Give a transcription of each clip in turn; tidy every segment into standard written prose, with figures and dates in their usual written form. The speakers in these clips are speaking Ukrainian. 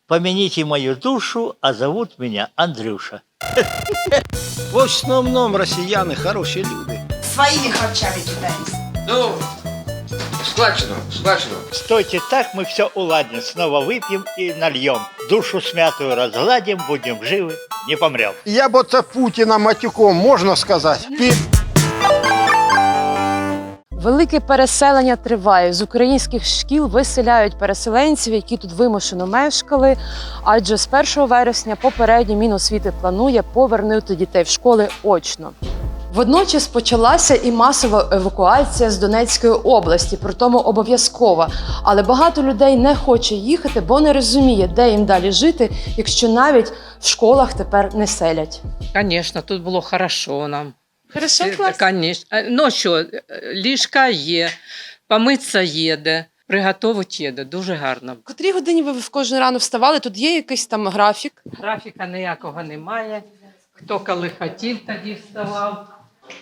Помяните мою душу, а зовут меня Андрюша. В основному росіяни хороші люди. Своими харчами питались. Ну, схвачено. Стойте так, мы все уладим. Снова выпьем и нальем. Душу смятую разгладим, будем живы, не помрем. Я б оце Путіна матюком, можна сказати? Велике переселення триває. З українських шкіл виселяють переселенців, які тут вимушено мешкали. Адже з 1 вересня попередньо Міносвіти планує повернути дітей в школи очно. Водночас почалася і масова евакуація з Донецької області, притому обов'язкова. Але багато людей не хоче їхати, бо не розуміє, де їм далі жити, якщо навіть в школах тепер не селять. Звісно, тут було хорошо нам. Хорошо, клас? Конечно. Ну що, ліжка є, помитися їде, приготувати їде. Дуже гарно. В котрій годині ви кожен рано вставали? Тут є якийсь там графік? Графіка ніякого немає. Хто коли хотів, тоді вставав.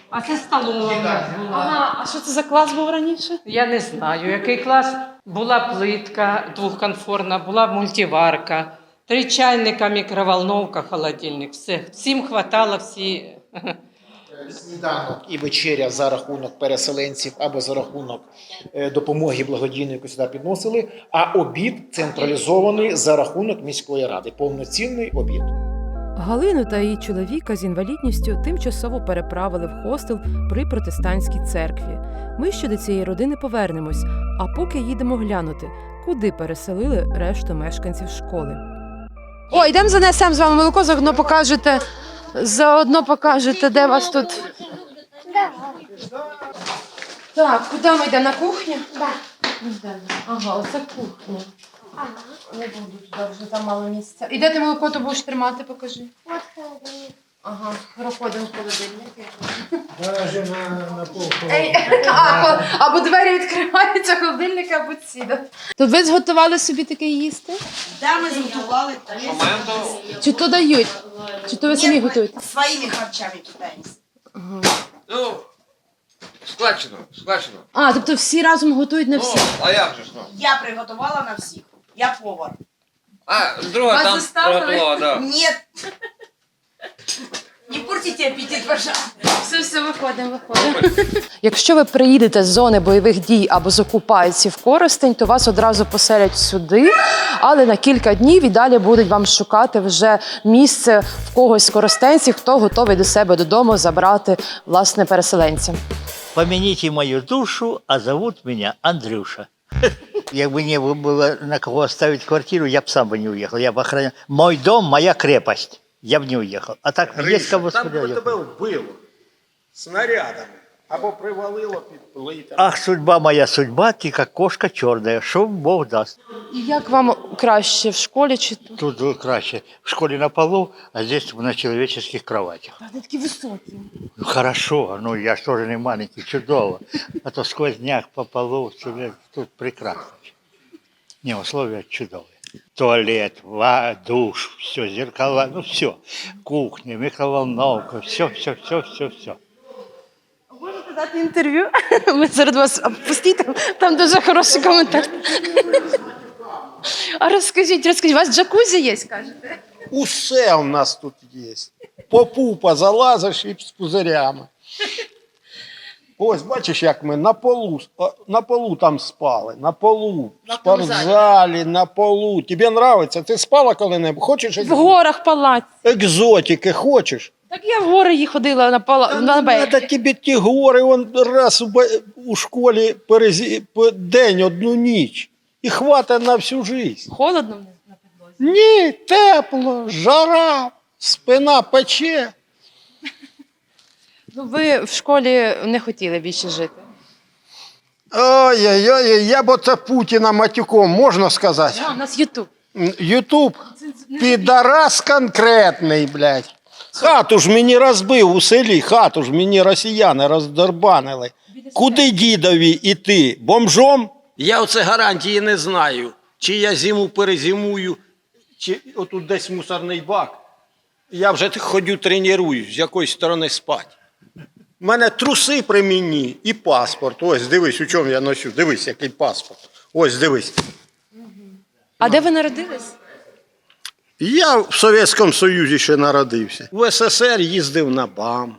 А це столова в нас була. Ага, а що це за клас був раніше? Я не знаю, який клас. Була плитка двохконфорна, була мультиварка, 3 чайника, мікроволновка, холодильник. Все. Всім хватало, всі... Сніданок і вечеря за рахунок переселенців або за рахунок допомоги благодійної, яку сюди підносили, а обід централізований за рахунок міської ради. Повноцінний обід. Галину та її чоловіка з інвалідністю тимчасово переправили в хостел при протестантській церкві. Ми ще до цієї родини повернемось, а поки їдемо глянути, куди переселили решту мешканців школи. О, йдемо занесемо з вами молоко, заодно покажете, де вас тут. Так, куди ми йдемо? На кухню? Так. Ага, оце кухня. Не буду туди, вже там мало місця. І де ти молоко то будеш тримати, покажи. От холодильник. Ага, проходимо в холодильник. Даже на Або двері відкриваються, холодильник, або сіда. То ви зготували собі таке їсти? Да, мы зготували. Чи то дають? Чи то ви самі готуєте? Своими харчами питались. Ну, схвачено. А, тобто всі разом готують на всіх? А як же ж? Я приготувала на всіх. Я повар. А, друга Вас там заставили? приготувала, да. Нет. Не портите аппетит, пожалуйста. Все, виходимо. Якщо ви приїдете з зони бойових дій або з окупації в Коростень, то вас одразу поселять сюди, але на кілька днів і далі будуть вам шукати вже місце в когось з коростенців, хто готовий до себе додому забрати, власне, переселенця. Помяните мою душу, а зовут меня Андрюша. Якби не было на кого оставить квартиру, я бы сам бы не уехал. Я бы охранял. Мой дом, моя крепость. Я бы не уехал. А так, есть кого Там сюда би ехать. тебе вбило снарядами або привалило під плитами. Ах, судьба моя судьба, ты как кошка черная, что Бог даст. І як вам краще в школі чи тут? Тут краще. В школе на полу, а здесь на человеческих кроватях. Вони такі високі. Ну, хорошо, ну я же тоже не маленький, чудово. А то сквозняк по полу, тут прекрасно. Не, условия чудовые. Туалет, душ, все, зеркала, ну все. Кухня, микроволновка, все. Можете дати інтерв'ю? Ми серед вас пустіть, там дуже хороший коментар. А розкажіть, у вас джакузі є, кажете? Усе у нас тут є. По пупа залазиш і з пузирями. Ось, бачиш, як ми на полу там спали, на полу, в спортзалі, на полу. Тобі подобається? Ти спала коли-небудь? Хочеш В горах палац. екзотики, хочеш? Так я в гори їх ходила на берег. Треба тобі ті гори, он раз у школі день, одну ніч. І хватить на всю життя. Холодно на підлозі? Ні, тепло, жара, спина пече. Ну, ви в школі не хотіли більше жити? Ой-ой-ой, я б оце Путіна матюком, можна сказати? У нас Ютуб. Ютуб підарас конкретний, блядь. Хату ж мені розбив у селі, хату ж мені росіяни роздербанили. Куди дідові іти? Бомжом? Я оце гарантії не знаю. Чи я зиму перезимую, чи отут десь мусорний бак. Я вже ходю, тренуюсь, з якої сторони спати. У мене труси при мені і паспорт. Ось, дивись, у чому я ношу. Дивись, який паспорт. Ось, дивись. А де ви народились? Я в Совєтському Союзі ще народився. В СССР їздив на БАМ,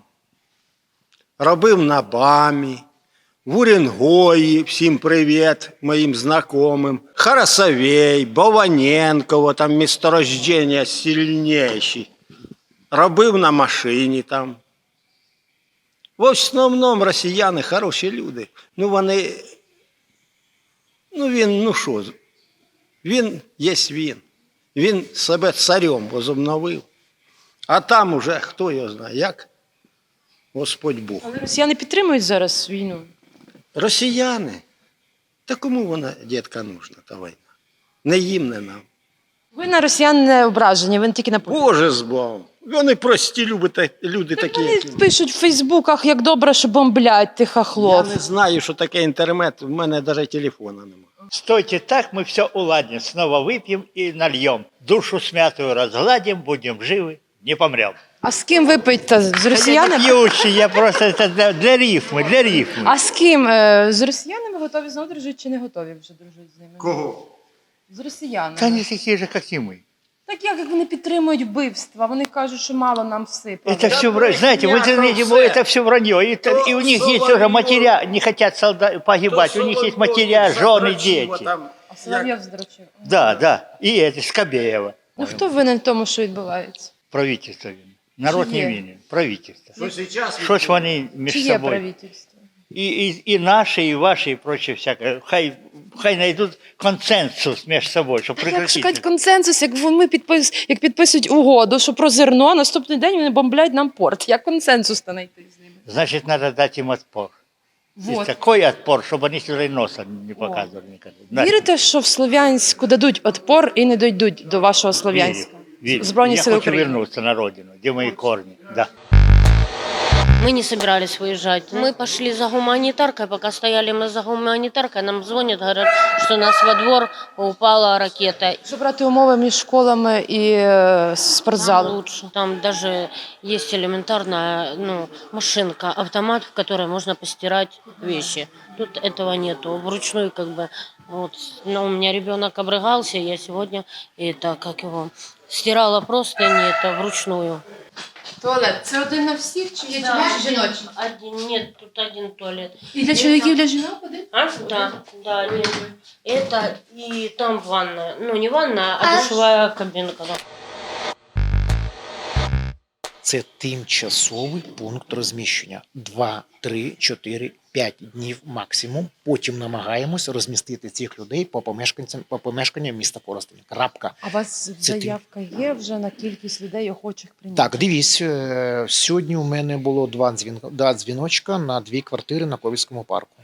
робив на БАМі, в Уренгої, всім привіт моїм знайомим, Харасовей, Бованенково, там месторождення сильніші. Робив на машині там. В основному росіяни хороші люди. Ну вони, він є він. Він себе царем возобновив. А там уже, хто його знає, як Господь Бог. Але росіяни підтримують зараз війну. Росіяни? Та кому вона, дітка, нужна, та війна? Не їм, не нам. Ви на росіян не ображені, ви тільки на Путіна. Боже збав. Вони прості люди такі, Вони які... пишуть в Фейсбуках, як добре, що бомблять тих Я хохлов. не знаю, що таке інтернет, в мене навіть телефона немає. Стойте так, мы все уладим, снова выпьем и нальем. Душу смятую разгладим, будем живы, не помрем. А з ким ви пийте? З Я не росіянами? пьющий, я просто это для рифмы, для рифмы. А з ким? З росіянами готові знову дружити чи не готові вже дружити з ними? Кого? З росіянами. Да они такие же, как и мы. Так як вони підтримують вбивства, вони кажуть, що мало нам всипали. Это все вранье. Знаете, в интернете это все вранье. И у них есть уже матеря, не хотят солдаты погибать. У них есть матеря, жены, дети. А Соловйов здрочив. Да. И это Скобеева. Ну хто винен в тому, що відбувається? Правительство винен. Народ не Чье? винен. Правительство. Щось вони між Чиє собою. правительство? И наши, и ваши, и прочее всякое. Хай найдут консенсус между собой, щоб Як прекратити. шукати консенсус, як вони підписують угоду, що про зерно, а наступний день вони бомблять нам порт. Як консенсус-то знайти з ними? Значит, надо дать им отпор. Вот. Есть такой отпор, чтобы они сюда носа не показывали никогда. Знаете, Вірите, що в Слов'янську дадуть отпор і не дійдуть до вашого Слов'янська? верю. Збройні Я сили хочу України. вернуться на родину, где мои корни. Да. Мы не собирались выезжать. Мы пошли за гуманитаркой. Пока стояли мы за гуманитаркой, нам звонят, говорят, что у нас во двор упала ракета. Що брати умови між школами і Там спортзалом? лучше. Там даже есть элементарная машинка, автомат, в которой можно постирать вещи. Тут этого нету. Вручную у меня ребенок обрыгался, я сегодня стирала простыни, это вручную. Туалет. Це один на всіх чи є жіночий? Нет, тут один туалет. І для чоловіків, і для жінок один? Да, один. Это и там ванная. Ну, не ванная, а душевая кабинка. Да. Це тимчасовий пункт розміщення. 2, 3, 4, 5 днів максимум. Потім намагаємось розмістити цих людей по помешканням міста Коростень. Крапка. А у вас Це ти. заявка є вже на кількість людей, охочих прийняти? Так, дивись, сьогодні у мене було 2 дзвіночка на 2 квартири на Ковільському парку.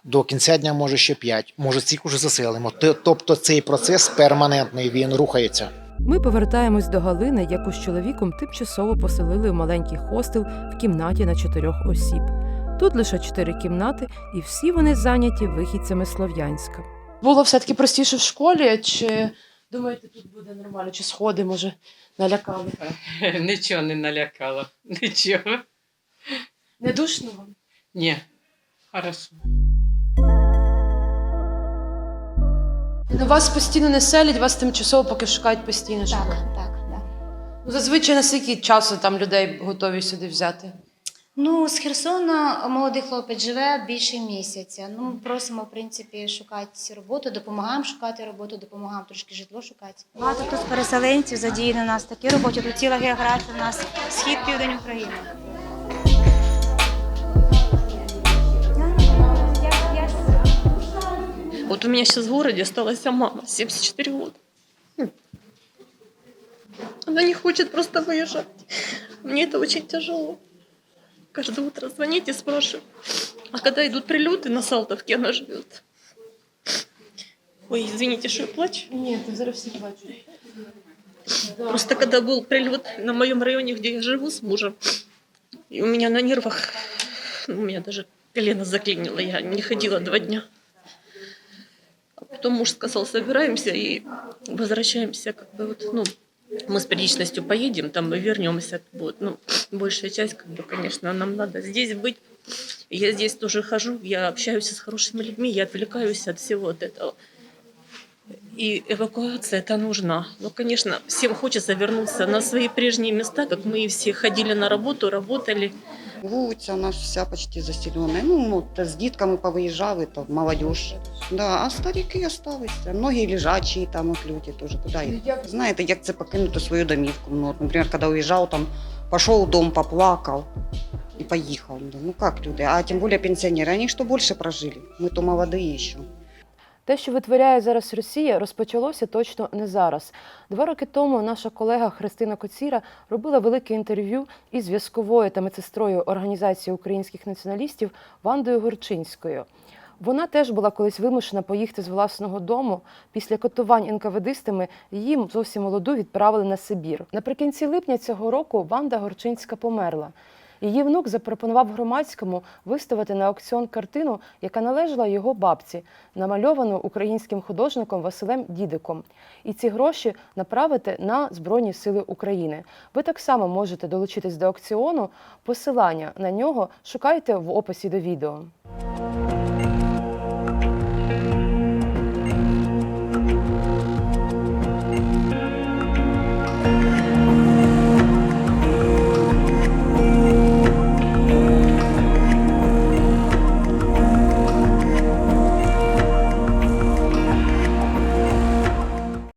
До кінця дня може ще 5, може цих уже заселимо. Тобто цей процес перманентний, він рухається. Ми повертаємось до Галини, яку з чоловіком тимчасово поселили в маленький хостел в кімнаті на 4 осіб. Тут лише 4 кімнати, і всі вони зайняті вихідцями Слов'янська. Було все-таки простіше в школі, чи думаєте, тут буде нормально, чи сходи, може, налякали? Нічого не налякало. Нічого. Не душно вам? Ні. Хорошо. Ну, вас постійно не селять, вас тимчасово поки шукають постійно. Так, шукають. так. Ну, зазвичай на скільки часу там людей готові сюди взяти? Ну, з Херсона молодий хлопець живе більше місяця. Ну, ми просимо, в принципі, шукати роботу, допомагаємо шукати роботу, допомагаємо трошки житло шукати. Багато хто з переселенців задіяно у нас в такій роботі. Тут ціла географія у нас схід, південь України. Вот у меня сейчас в городе осталась мама, 74 года. Она не хочет просто выезжать. Мне это очень тяжело. Каждое утро звонить и спрашивать. А когда идут прилеты на Салтовке, она живет. Ой, извините, что я плачу. Ні, ти зараз всі плачуть. Просто когда был прилет на моем районе, где я живу с мужем, и у меня на нервах, у меня даже колено заклинило, я не ходила 2 дня. А потом муж сказал, собираемся и возвращаемся, мы с периодичностью поедем, там мы вернемся, большая часть, конечно, нам надо здесь быть. Я здесь тоже хожу, я общаюсь с хорошими людьми, я отвлекаюсь от всего от этого. И эвакуация это нужна. Ну, конечно, всем хочется вернуться на свои прежние места, как мы и все ходили на работу, работали. Вулиця у нас вся почти заселена. Ну, от з дітками повиїжджали, то молодіж. Да, а старики залишилися. Многі лежачі там от люди теж. Куди їх? Знаєте, як це покинути свою домівку? Ну, от, наприклад, коли уїжджав, там, пішов в дом, поплакав і поїхав. Ну, як люди? А тим більше пенсіонери, вони ж то більше прожили. Ми то молоді ще. Те, що витворяє зараз Росія, розпочалося точно не зараз. 2 роки тому наша колега Христина Коціра робила велике інтерв'ю із зв'язковою та медсестрою Організації українських націоналістів Вандою Горчинською. Вона теж була колись вимушена поїхати з власного дому. Після катувань НКВДистами її зовсім молоду відправили на Сибір. Наприкінці липня цього року Ванда Горчинська померла. Її внук запропонував громадському виставити на аукціон картину, яка належала його бабці, намальовану українським художником Василем Дідиком. І ці гроші направити на Збройні Сили України. Ви так само можете долучитись до аукціону. Посилання на нього шукайте в описі до відео.